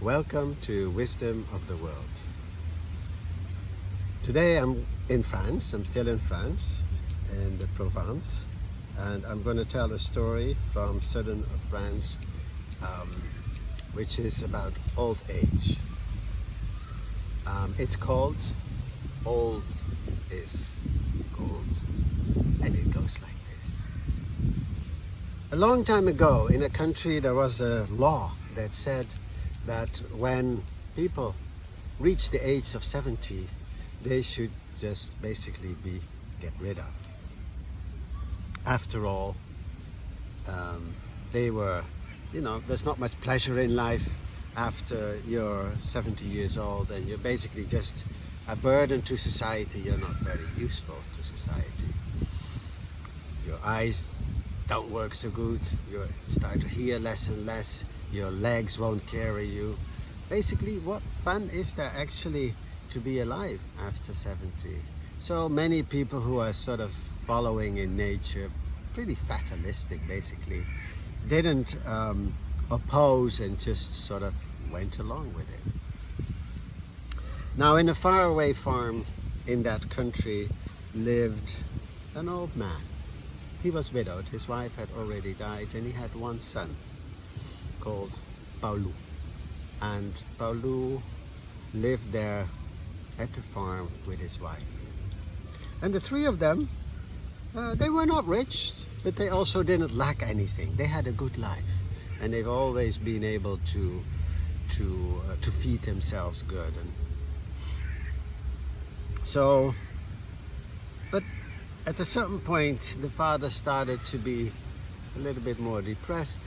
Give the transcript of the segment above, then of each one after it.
Welcome to Wisdom of the World. Today I'm in France, I'm still in France, in the Provence, and I'm going to tell a story from southern of France, which is about old age. It's called Old is Gold, and it goes like this. A long time ago in a country there was a law that said that when people reach the age of 70, they should just basically be get rid of. After all, they were, there's not much pleasure in life after you're 70 years old, and you're basically just a burden to society. You're not very useful to society. Your eyes don't work so good, you start to hear less and less, your legs won't carry you. Basically, what fun is there actually to be alive after 70? So many people who are sort of following in nature, pretty fatalistic basically, didn't oppose and just sort of went along with it. Now in a faraway farm in that country lived an old man. He was widowed, his wife had already died, and he had one son called Paulou. And Paulou lived there at the farm with his wife. And the three of them, they were not rich, but they also didn't lack anything. They had a good life, and they've always been able to feed themselves good. And so, but at a certain point, the father started to be a little bit more depressed.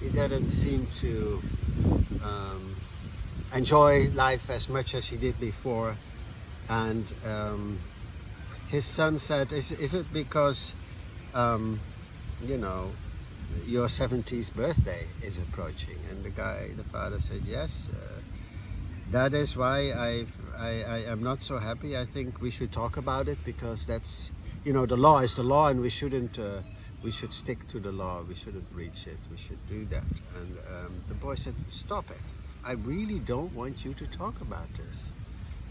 He didn't seem to enjoy life as much as he did before. And his son said, is it because, your 70th birthday is approaching? And the father says, yes, that is why I am not so happy. I think we should talk about it, because that's, the law is the law, and we should stick to the law. We shouldn't breach it. We should do that. And the boy said, stop it. I really don't want you to talk about this.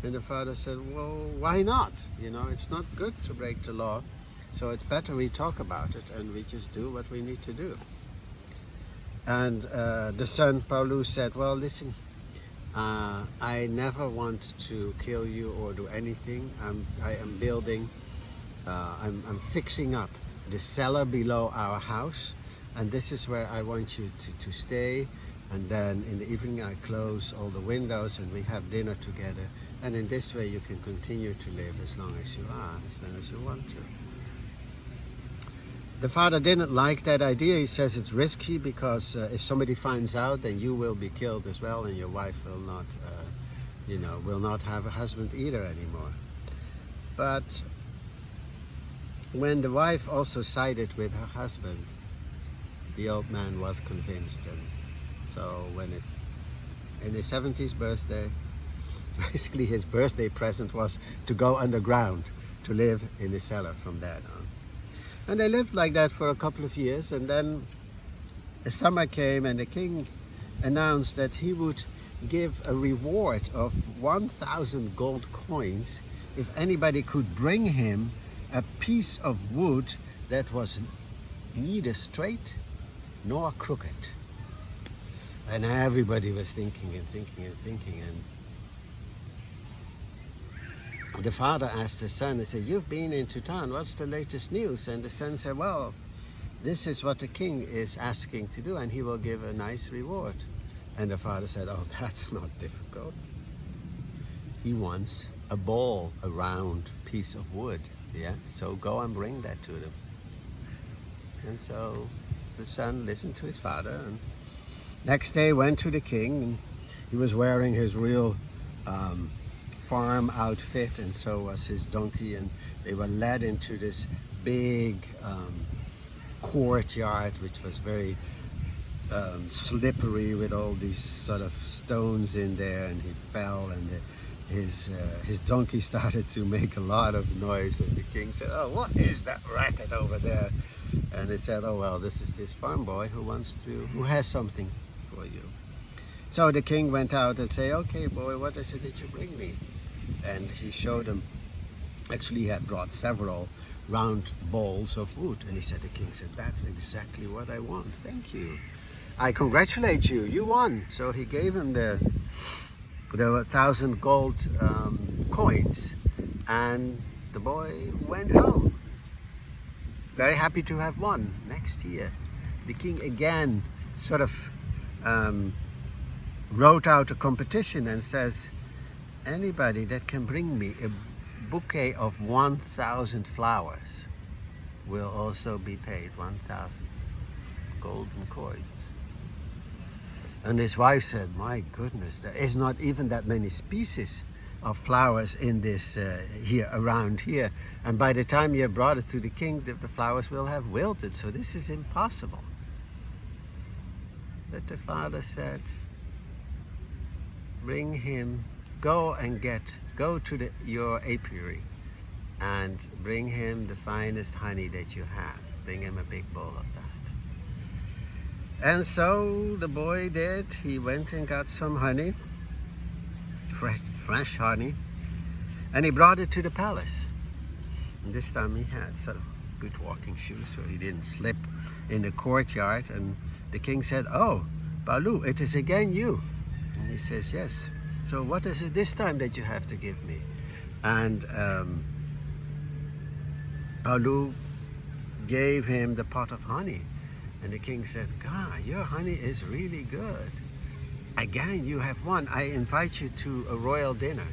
And the father said, well, why not? It's not good to break the law. So it's better we talk about it and we just do what we need to do. And the son, Paulou, said, well, listen, I never want to kill you or do anything. I am building, I'm fixing up the cellar below our house, and this is where I want you to stay. And then in the evening I close all the windows and we have dinner together. And in this way you can continue to live as long as you are, as long as you want to. The father didn't like that idea. He says it's risky, because if somebody finds out, then you will be killed as well, and your wife will not have a husband either anymore. But when the wife also sided with her husband, the old man was convinced. And so in his 70th birthday, basically his birthday present was to go underground, to live in the cellar from that on. And they lived like that for a couple of years, and then the summer came and the king announced that he would give a reward of 1,000 gold coins if anybody could bring him a piece of wood that was neither straight nor crooked. And everybody was thinking and thinking and thinking, and the father asked the son, he said, you've been into town, what's the latest news? And the son said, well, this is what the king is asking to do, and he will give a nice reward. And the father said, oh, that's not difficult. He wants a ball, a round piece of wood, yeah? So go and bring that to them. And so the son listened to his father, and next day went to the king, and he was wearing his real farm outfit, and so was his donkey, and they were led into this big courtyard, which was very slippery with all these sort of stones in there, and he fell, and his donkey started to make a lot of noise, and the king said, oh, what is that racket over there? And it said, oh well, this is this farm boy who has something for you. So the king went out and said, okay boy, what is it that you bring me? And he showed him, actually he had brought several round balls of wood. And he said, the king said, that's exactly what I want, thank you. I congratulate you, you won. So he gave him the 1,000 gold coins, and the boy went home, very happy to have won. Next year, the king again sort of wrote out a competition and says, anybody that can bring me a bouquet of 1,000 flowers will also be paid 1,000 golden coins. And his wife said, my goodness, there is not even that many species of flowers in this here around here, and by the time you have brought it to the king, the flowers will have wilted, so this is impossible. But the father said, bring him, go to your apiary and bring him the finest honey that you have. Bring him a big bowl of that. And so the boy did. He went and got some honey, fresh honey, and he brought it to the palace. And this time he had sort of good walking shoes so he didn't slip in the courtyard. And the king said, oh, Paulu, it is again you. And he says, yes. So what is it this time that you have to give me? And Paulu gave him the pot of honey. And the king said, God, your honey is really good. Again, you have won. I invite you to a royal dinner.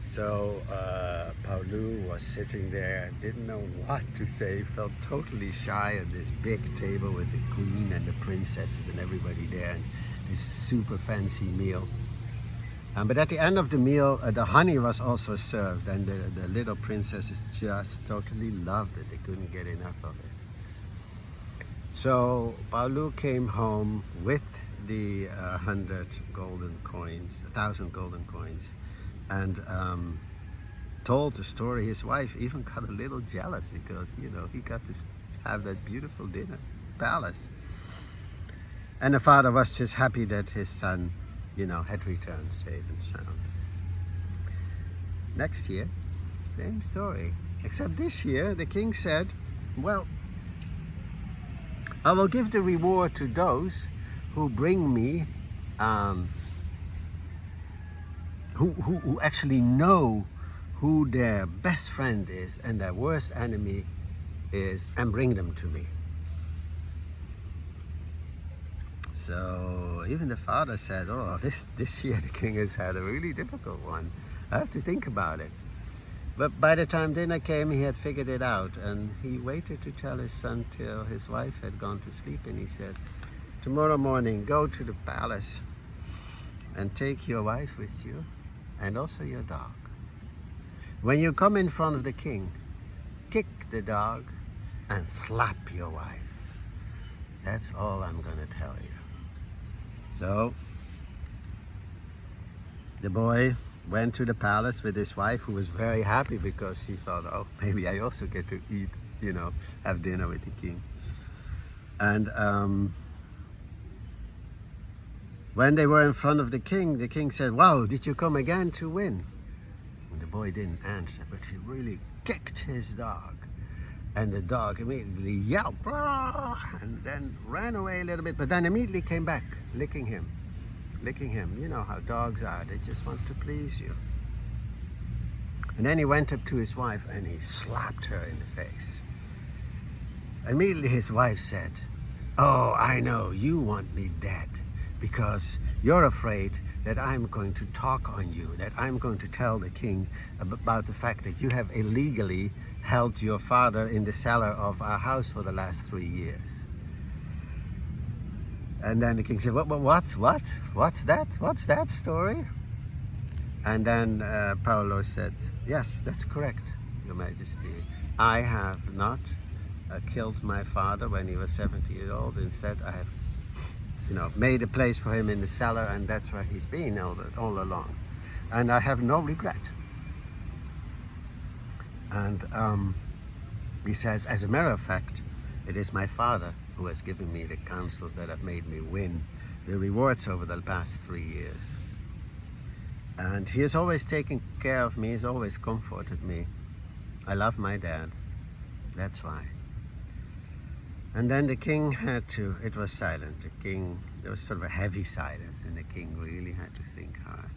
So Paulu was sitting there, didn't know what to say, felt totally shy at this big table with the queen and the princesses and everybody there, and this super fancy meal. But at the end of the meal, the honey was also served, and the little princesses just totally loved it. They couldn't get enough of it. So Paulu came home with the 1,000 golden coins, and told the story. His wife even got a little jealous because, you know, he got to have that beautiful dinner, palace. And the father was just happy that his son, you know, had returned safe and sound. Next year, same story. Except this year, the king said, well, I will give the reward to those who bring me, who actually know who their best friend is and their worst enemy is, and bring them to me. So even the father said, oh, this year the king has had a really difficult one. I have to think about it. But by the time dinner came, he had figured it out, and he waited to tell his son till his wife had gone to sleep, and he said, tomorrow morning, go to the palace and take your wife with you and also your dog. When you come in front of the king, kick the dog and slap your wife. That's all I'm going to tell you. So the boy went to the palace with his wife, who was very happy because she thought, oh, maybe I also get to eat, you know, have dinner with the king. And when they were in front of the king said, wow, did you come again to win? And the boy didn't answer, but he really kicked his dog. And the dog immediately yelped and then ran away a little bit, but then immediately came back, licking him. You know how dogs are, they just want to please you. And then he went up to his wife and he slapped her in the face. Immediately his wife said, oh, I know, you want me dead because you're afraid that I'm going to talk on you, that I'm going to tell the king about the fact that you have illegally held your father in the cellar of our house for the last 3 years. And then the king said, what's that? What's that story? And then Paolo said, yes, that's correct, Your Majesty. I have not killed my father when he was 70 years old. Instead, I have, you know, made a place for him in the cellar, and that's where he's been all along. And I have no regret. And he says, as a matter of fact, it is my father who has given me the counsels that have made me win the rewards over the past 3 years. And he has always taken care of me, he's always comforted me. I love my dad, that's why. And then the king had to, it was silent. The king, there was sort of a heavy silence, and the king really had to think hard.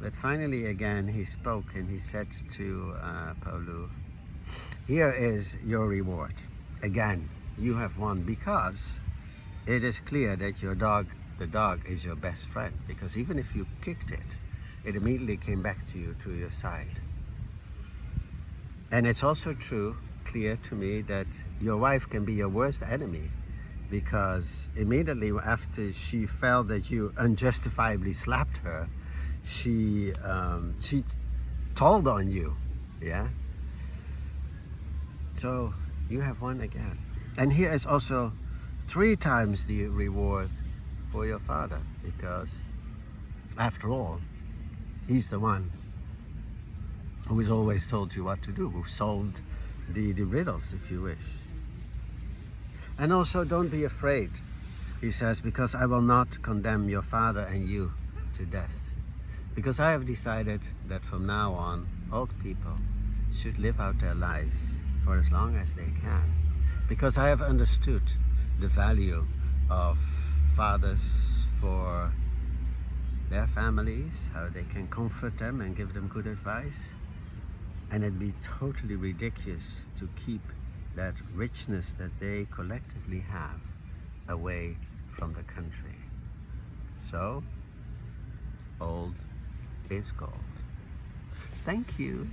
But finally again he spoke, and he said to Paulu, here is your reward. Again, you have won, because it is clear that your dog, the dog, is your best friend. Because even if you kicked it, it immediately came back to you, to your side. And it's also true, clear to me, that your wife can be your worst enemy, because immediately after she felt that you unjustifiably slapped her, she told on you, yeah? So you have won again. And here is also 3 times the reward for your father, because after all, he's the one who has always told you what to do, who solved the riddles, if you wish. And also, don't be afraid, he says, because I will not condemn your father and you to death. Because I have decided that from now on, old people should live out their lives for as long as they can. Because I have understood the value of fathers for their families, how they can comfort them and give them good advice. And it'd be totally ridiculous to keep that richness that they collectively have away from the country. So, old is gold. Thank you.